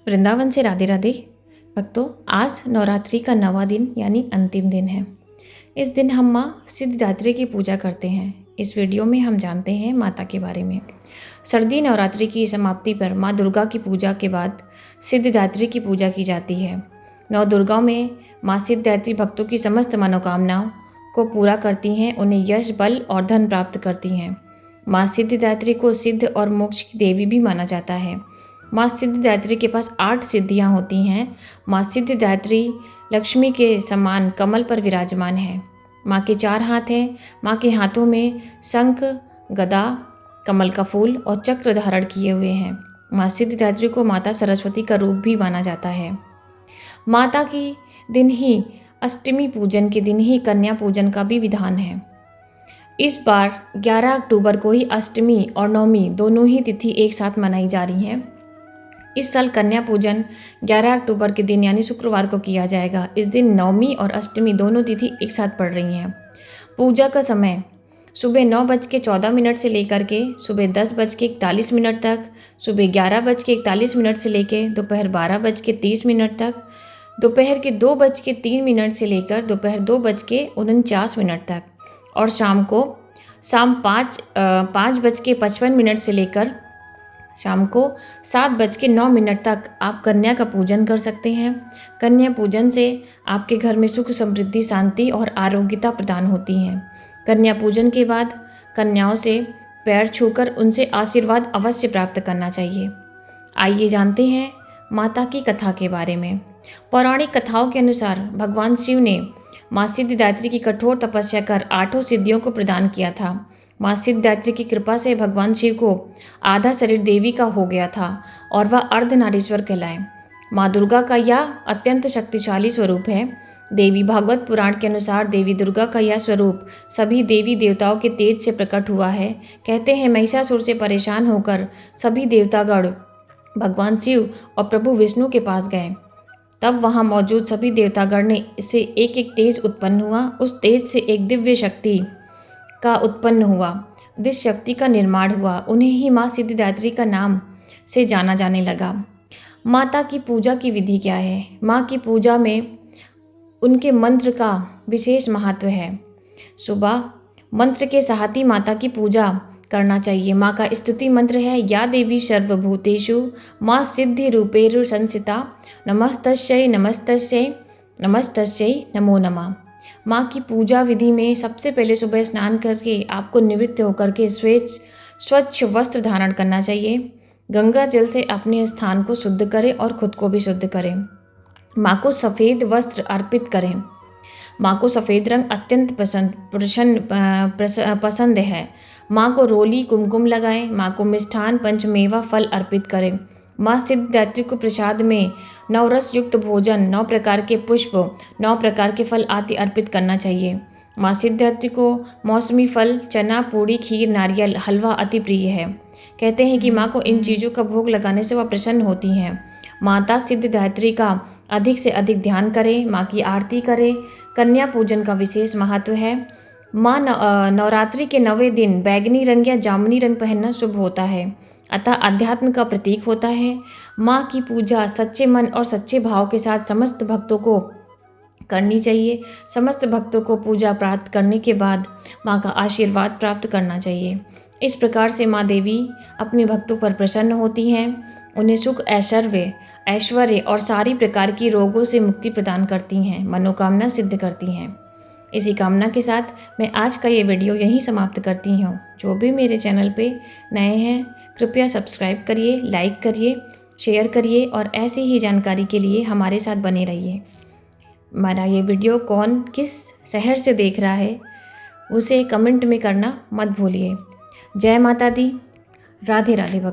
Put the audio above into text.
वृंदावन से राधे राधे भक्तों। आज नवरात्रि का 9वां दिन यानी अंतिम दिन है। इस दिन हम माँ सिद्धिदात्री की पूजा करते हैं। इस वीडियो में हम जानते हैं माता के बारे में। सर्दी नवरात्रि की समाप्ति पर माँ दुर्गा की पूजा के बाद सिद्धिदात्री की पूजा की जाती है। नौ दुर्गाओं में माँ सिद्धिदात्री भक्तों की समस्त मनोकामनाओं को पूरा करती हैं, उन्हें यश, बल और धन प्राप्त करती हैं। माँ सिद्धिदात्री को सिद्ध और मोक्ष की देवी भी माना जाता है। माँ सिद्धिदात्री के पास 8 सिद्धियाँ होती हैं। माँ सिद्धिदात्री लक्ष्मी के समान कमल पर विराजमान है। माँ के 4 हाथ हैं। माँ के हाथों में शंख, गदा, कमल का फूल और चक्र धारण किए हुए हैं। माँ सिद्धिदात्री को माता सरस्वती का रूप भी माना जाता है। माता की दिन ही अष्टमी पूजन के दिन ही कन्या पूजन का भी विधान है। इस बार 11 अक्टूबर को ही अष्टमी और नवमी दोनों ही तिथि एक साथ मनाई जा रही हैं। इस साल कन्या पूजन 11 अक्टूबर के दिन यानी शुक्रवार को किया जाएगा। इस दिन नवमी और अष्टमी दोनों तिथि एक साथ पड़ रही हैं। पूजा का समय सुबह 9:14 से लेकर के सुबह 10:41 तक, सुबह 11:41 से लेकर दोपहर 12:30 तक, दोपहर के 2:03 से लेकर दोपहर 2:49 तक और शाम 5:55 से लेकर शाम को 7:09 तक आप कन्या का पूजन कर सकते हैं। कन्या पूजन से आपके घर में सुख, समृद्धि, शांति और आरोग्यता प्रदान होती है। कन्या पूजन के बाद कन्याओं से पैर छूकर उनसे आशीर्वाद अवश्य प्राप्त करना चाहिए। आइए जानते हैं माता की कथा के बारे में। पौराणिक कथाओं के अनुसार भगवान शिव ने माँ सिद्धिदात्री की कठोर तपस्या कर 8 सिद्धियों को प्रदान किया था। माँ सिद्धिदात्री की कृपा से भगवान शिव को आधा शरीर देवी का हो गया था और वह अर्धनारीश्वर कहलाए। माँ दुर्गा का यह अत्यंत शक्तिशाली स्वरूप है। देवी भागवत पुराण के अनुसार देवी दुर्गा का यह स्वरूप सभी देवी देवताओं के तेज से प्रकट हुआ है। कहते हैं महिषासुर से परेशान होकर सभी देवतागण भगवान शिव और प्रभु विष्णु के पास गए। तब वहाँ मौजूद सभी देवतागण ने से एक एक तेज उत्पन्न हुआ। उस तेज से एक दिव्य शक्ति का उत्पन्न हुआ, जिस शक्ति का निर्माण हुआ, उन्हें ही माँ सिद्धिदात्री का नाम से जाना जाने लगा। माता की पूजा की विधि क्या है? माँ की पूजा में उनके मंत्र का विशेष महत्व है। सुबह मंत्र के साथ ही माता की पूजा करना चाहिए। माँ का स्तुति मंत्र है, या देवी सर्वभूतेषु माँ सिद्धि रूपेरु संसिता, नमस्तस्यै नमस्तस्यै नमस्तस्यै नमो नमः। माँ की पूजा विधि में सबसे पहले सुबह स्नान करके आपको निवृत्त होकर के स्वच्छ वस्त्र धारण करना चाहिए। गंगा जल से अपने स्थान को शुद्ध करें और खुद को भी शुद्ध करें। माँ को सफ़ेद वस्त्र अर्पित करें। माँ को सफ़ेद रंग अत्यंत पसंद है। माँ को रोली कुमकुम लगाएं। माँ को मिष्ठान पंचमेवा फल अर्पित करें। माँ सिद्धिदात्री को प्रसाद में 9 रस युक्त भोजन, 9 प्रकार के पुष्प, 9 प्रकार के फल आदि अर्पित करना चाहिए। माँ सिद्धिदात्री को मौसमी फल, चना, पूड़ी, खीर, नारियल, हलवा अति प्रिय है। कहते हैं कि माँ को इन चीज़ों का भोग लगाने से वह प्रसन्न होती हैं। माता सिद्धिदात्री का अधिक से अधिक ध्यान करें, माँ की आरती करें। कन्या पूजन का विशेष महत्व है। माँ नवरात्रि के 9वें दिन बैगनी रंग या जामुनी रंग पहनना शुभ होता है, अतः अध्यात्म का प्रतीक होता है। माँ की पूजा सच्चे मन और सच्चे भाव के साथ समस्त भक्तों को करनी चाहिए। समस्त भक्तों को पूजा प्राप्त करने के बाद माँ का आशीर्वाद प्राप्त करना चाहिए। इस प्रकार से माँ देवी अपने भक्तों पर प्रसन्न होती हैं, उन्हें सुख, ऐश्वर्य और सारी प्रकार की रोगों से मुक्ति प्रदान करती हैं, मनोकामना सिद्ध करती हैं। इसी कामना के साथ मैं आज का ये वीडियो यहीं समाप्त करती हूँ। जो भी मेरे चैनल पे नए हैं कृपया सब्सक्राइब करिए, लाइक करिए, शेयर करिए और ऐसी ही जानकारी के लिए हमारे साथ बने रहिए। हमारा ये वीडियो कौन किस शहर से देख रहा है उसे कमेंट में करना मत भूलिए। जय माता दी। राधे राधे भक्त।